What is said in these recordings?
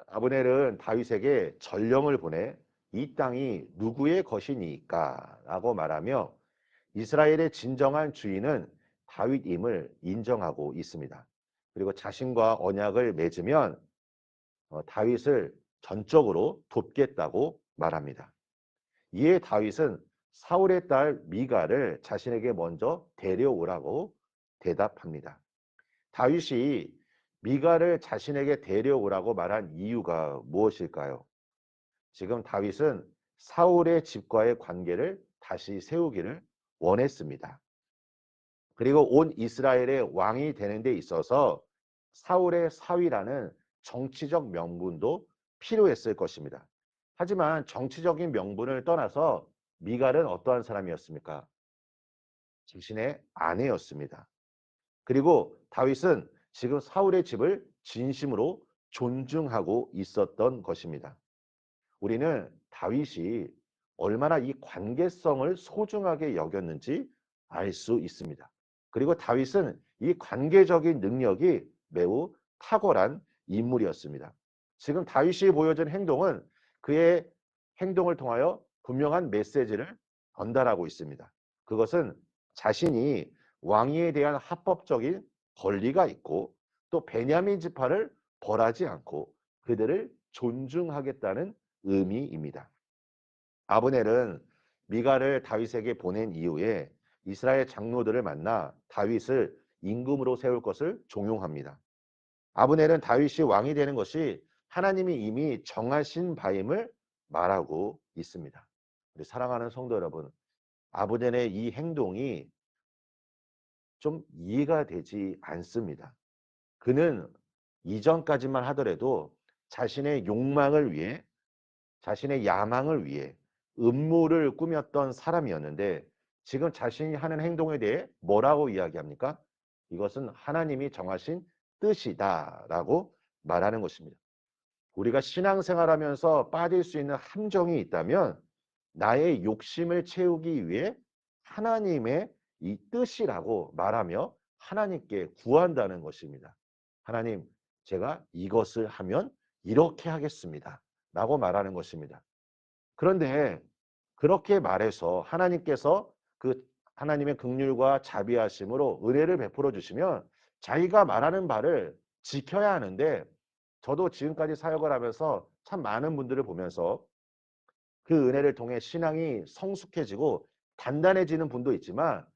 아브넬은 다윗에게 전령을 보내 이 땅이 누구의 것이니까? 라고 말하며 이스라엘의 진정한 주인은 다윗임을 인정하고 있습니다. 그리고 자신과 언약을 맺으면 다윗을 전적으로 돕겠다고 말합니다. 이에 다윗은 사울의 딸 미가를 자신에게 먼저 데려오라고 대답합니다. 다윗이 미가를 자신에게 데려오라고 말한 이유가 무엇일까요? 지금 다윗은 사울의 집과의 관계를 다시 세우기를 원했습니다. 그리고 온 이스라엘의 왕이 되는 데 있어서 사울의 사위라는 정치적 명분도 필요했을 것입니다. 하지만 정치적인 명분을 떠나서 미갈은 어떠한 사람이었습니까? 자신의 아내였습니다. 그리고 다윗은 지금 사울의 집을 진심으로 존중하고 있었던 것입니다. 우리는 다윗이 얼마나 이 관계성을 소중하게 여겼는지 알 수 있습니다. 그리고 다윗은 이 관계적인 능력이 매우 탁월한 인물이었습니다. 지금 다윗이 보여준 행동은 그의 행동을 통하여 분명한 메시지를 전달하고 있습니다. 그것은 자신이 왕위에 대한 합법적인 권리가 있고 또 베냐민 지파를 벌하지 않고 그들을 존중하겠다는 의미입니다. 아브넬은 미가를 다윗에게 보낸 이후에 이스라엘 장로들을 만나 다윗을 임금으로 세울 것을 종용합니다. 아브넬은 다윗이 왕이 되는 것이 하나님이 이미 정하신 바임을 말하고 있습니다. 우리 사랑하는 성도 여러분, 아브넬의 이 행동이 좀 이해가 되지 않습니다. 그는 이전까지만 하더라도 자신의 욕망을 위해 자신의 야망을 위해 음모를 꾸몄던 사람이었는데 지금 자신이 하는 행동에 대해 뭐라고 이야기합니까? 이것은 하나님이 정하신 뜻이다라고 말하는 것입니다. 우리가 신앙생활하면서 빠질 수 있는 함정이 있다면 나의 욕심을 채우기 위해 하나님의 이 뜻이라고 말하며 하나님께 구한다는 것입니다. 하나님, 제가 이것을 하면 이렇게 하겠습니다. 라고 말하는 것입니다. 그런데 그렇게 말해서 하나님께서 그 하나님의 긍휼과 자비하심으로 은혜를 베풀어 주시면 자기가 말하는 바를 지켜야 하는데 저도 지금까지 사역을 하면서 참 많은 분들을 보면서 그 은혜를 통해 신앙이 성숙해지고 단단해지는 분도 있지만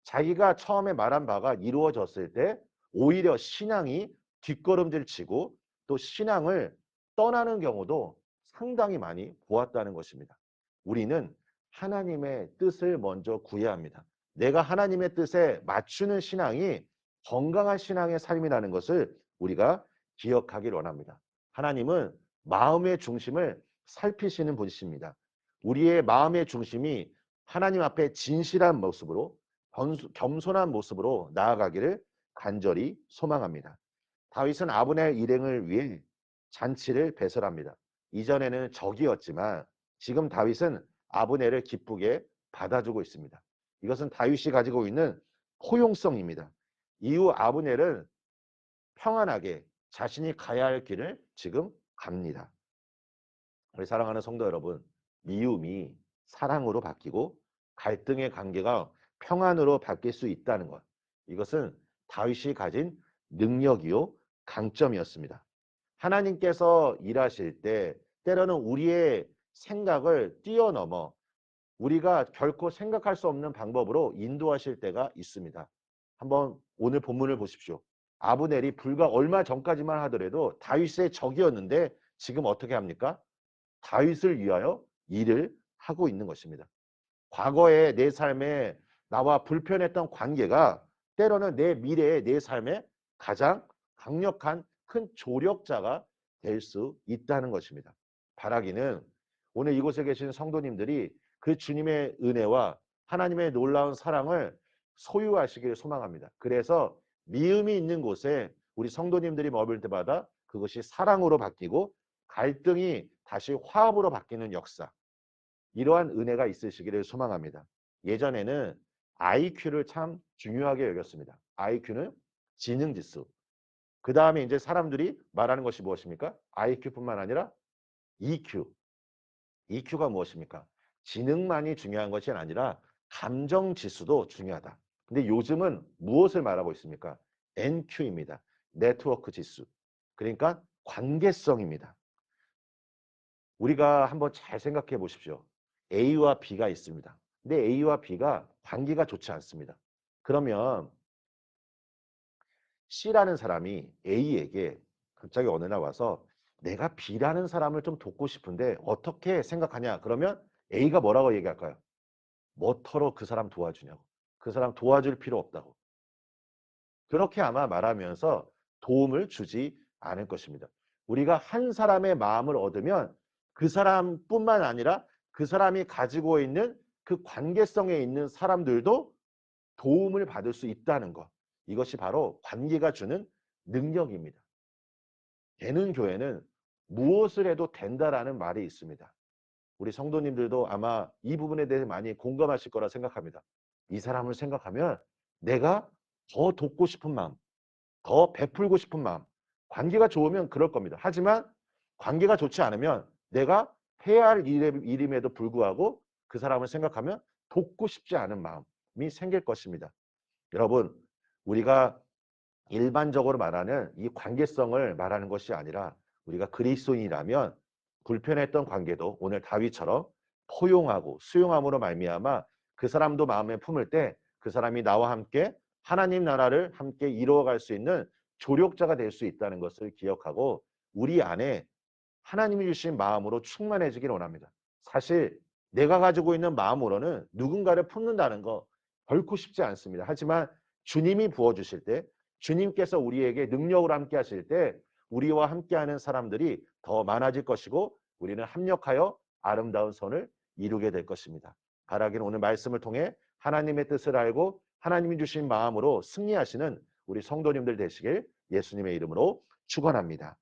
자기가 처음에 말한 바가 이루어졌을 때 오히려 신앙이 뒷걸음질 치고 또 신앙을 떠나는 경우도 상당히 많이 보았다는 것입니다. 우리는 하나님의 뜻을 먼저 구해야 합니다. 내가 하나님의 뜻에 맞추는 신앙이 건강한 신앙의 삶이라는 것을 우리가 기억하길 원합니다. 하나님은 마음의 중심을 살피시는 분이십니다. 우리의 마음의 중심이 하나님 앞에 진실한 모습으로 겸손한 모습으로 나아가기를 간절히 소망합니다. 다윗은 아브넬 일행을 위해 잔치를 배설합니다. 이전에는 적이었지만 지금 다윗은 아브넬을 기쁘게 받아주고 있습니다. 이것은 다윗이 가지고 있는 포용성입니다. 이후 아브넬은 평안하게 자신이 가야 할 길을 지금 갑니다. 우리 사랑하는 성도 여러분, 미움이 사랑으로 바뀌고 갈등의 관계가 평안으로 바뀔 수 있다는 것. 이것은 다윗이 가진 능력이요 강점이었습니다. 하나님께서 일하실 때 때로는 우리의 생각을 뛰어넘어 우리가 결코 생각할 수 없는 방법으로 인도하실 때가 있습니다. 한번 오늘 본문을 보십시오. 아브넬이 불과 얼마 전까지만 하더라도 다윗의 적이었는데 지금 어떻게 합니까? 다윗을 위하여 일을 하고 있는 것입니다. 과거에 내 삶에 나와 불편했던 관계가 때로는 내 미래의 내 삶에 가장 강력한 큰 조력자가 될 수 있다는 것입니다. 바라기는 오늘 이곳에 계신 성도님들이 그 주님의 은혜와 하나님의 놀라운 사랑을 소유하시기를 소망합니다. 그래서 미움이 있는 곳에 우리 성도님들이 머물 때마다 그것이 사랑으로 바뀌고 갈등이 다시 화합으로 바뀌는 역사, 이러한 은혜가 있으시기를 소망합니다. 예전에는 IQ를 참 중요하게 여겼습니다. IQ는 지능지수. 그 다음에 이제 사람들이 말하는 것이 무엇입니까? IQ뿐만 아니라 EQ. EQ가 무엇입니까? 지능만이 중요한 것이 아니라 감정 지수도 중요하다. 근데 요즘은 무엇을 말하고 있습니까? NQ입니다. 네트워크 지수. 그러니까 관계성입니다. 우리가 한번 잘 생각해 보십시오. A와 B가 있습니다. 근데 A와 B가 관계가 좋지 않습니다. 그러면 C라는 사람이 A에게 갑자기 어느 날 와서 내가 B라는 사람을 좀 돕고 싶은데 어떻게 생각하냐? 그러면 A가 뭐라고 얘기할까요? 뭐터로 그 사람 도와주냐고. 그 사람 도와줄 필요 없다고. 그렇게 아마 말하면서 도움을 주지 않을 것입니다. 우리가 한 사람의 마음을 얻으면 그 사람뿐만 아니라 그 사람이 가지고 있는 그 관계성에 있는 사람들도 도움을 받을 수 있다는 것. 이것이 바로 관계가 주는 능력입니다. 되는 교회는 무엇을 해도 된다라는 말이 있습니다. 우리 성도님들도 아마 이 부분에 대해 많이 공감하실 거라 생각합니다. 이 사람을 생각하면 내가 더 돕고 싶은 마음, 더 베풀고 싶은 마음, 관계가 좋으면 그럴 겁니다. 하지만 관계가 좋지 않으면 내가 해야 할 일임에도 불구하고 그 사람을 생각하면 돕고 싶지 않은 마음이 생길 것입니다. 여러분, 우리가 일반적으로 말하는 이 관계성을 말하는 것이 아니라 우리가 그리스도인이라면 불편했던 관계도 오늘 다윗처럼 포용하고 수용함으로 말미암아 그 사람도 마음에 품을 때 그 사람이 나와 함께 하나님 나라를 함께 이루어갈 수 있는 조력자가 될 수 있다는 것을 기억하고 우리 안에 하나님이 주신 마음으로 충만해지길 원합니다. 사실 내가 가지고 있는 마음으로는 누군가를 품는다는 거 결코 쉽지 않습니다. 하지만 주님이 부어주실 때 주님께서 우리에게 능력으로 함께 하실 때 우리와 함께하는 사람들이 더 많아질 것이고 우리는 합력하여 아름다운 선을 이루게 될 것입니다. 바라기는 오늘 말씀을 통해 하나님의 뜻을 알고 하나님이 주신 마음으로 승리하시는 우리 성도님들 되시길 예수님의 이름으로 축원합니다.